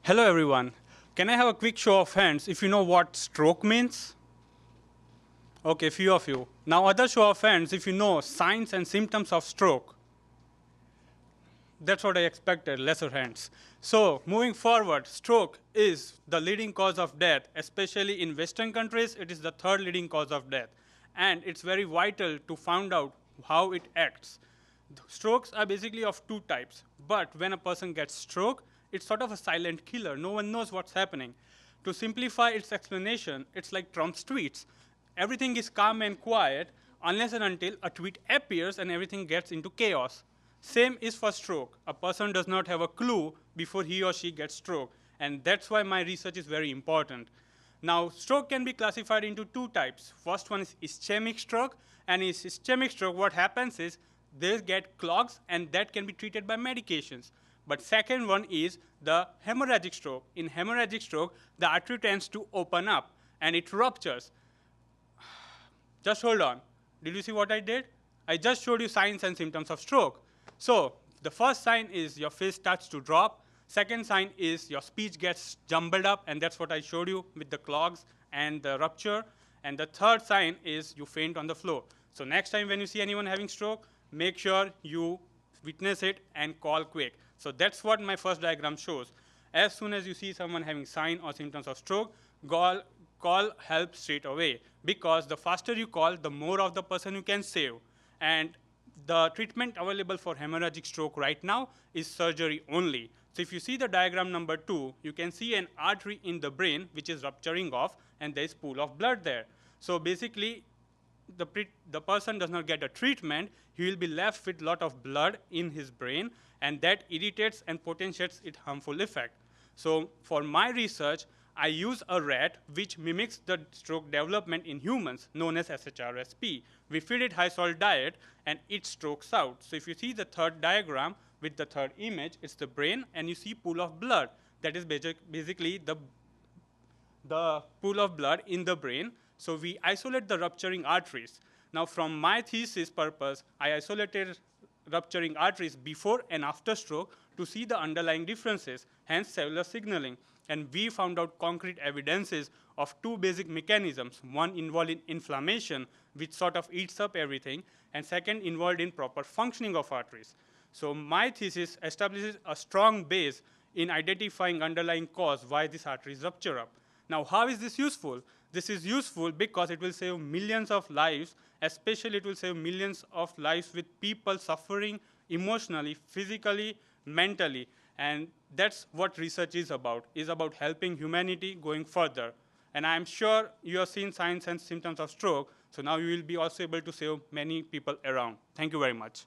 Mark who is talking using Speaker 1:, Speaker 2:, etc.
Speaker 1: Hello everyone. Can I have a quick show of hands if you know what stroke means? Okay, few of you. Now other show of hands if you know signs and symptoms of stroke. That's what I expected, lesser hands. So moving forward, stroke is the leading cause of death, especially in Western countries, it is the third leading cause of death. And it's very vital to find out how it acts. Strokes are basically of two types, but when a person gets stroke, it's sort of a silent killer. No one knows what's happening. To simplify its explanation, it's like Trump's tweets. Everything is calm and quiet unless and until a tweet appears and everything gets into chaos. Same is for stroke. A person does not have a clue before he or she gets stroke, and that's why my research is very important. Now, stroke can be classified into two types. First one is ischemic stroke, and in ischemic stroke, what happens is they get clogs, and that can be treated by medications. But second one is the hemorrhagic stroke. In hemorrhagic stroke, the artery tends to open up, and it ruptures. Just hold on. Did you see what I did? I just showed you signs and symptoms of stroke. So the first sign is your face starts to drop. Second sign is your speech gets jumbled up, and that's what I showed you with the clogs and the rupture. And the third sign is you faint on the floor. So next time when you see anyone having stroke, make sure you witness it and call quick. So that's what my first diagram shows. As soon as you see someone having sign or symptoms of stroke, call help straight away, because the faster you call, the more of the person you can save. And the treatment available for hemorrhagic stroke right now is surgery only. So if you see the diagram number 2, you can see an artery in the brain which is rupturing off, and there is pool of blood there. So basically, the person does not get a treatment, he will be left with a lot of blood in his brain, and that irritates and potentiates its harmful effect. So for my research, I use a rat which mimics the stroke development in humans, known as SHRSP. We feed it high salt diet, and it strokes out. So if you see the third diagram with the third image, it's the brain, and you see pool of blood. That is basically the pool of blood in the brain. So we isolate the rupturing arteries. Now from my thesis purpose, I isolated rupturing arteries before and after stroke to see the underlying differences, hence cellular signaling. And we found out concrete evidences of two basic mechanisms, one involved in inflammation, which sort of eats up everything, and second involved in proper functioning of arteries. So my thesis establishes a strong base in identifying underlying cause why these arteries rupture up. Now, how is this useful? This is useful because it will save millions of lives, especially it will save millions of lives with people suffering emotionally, physically, mentally. And that's what research is about helping humanity going further. And I'm sure you have seen signs and symptoms of stroke, so now you will be also able to save many people around. Thank you very much.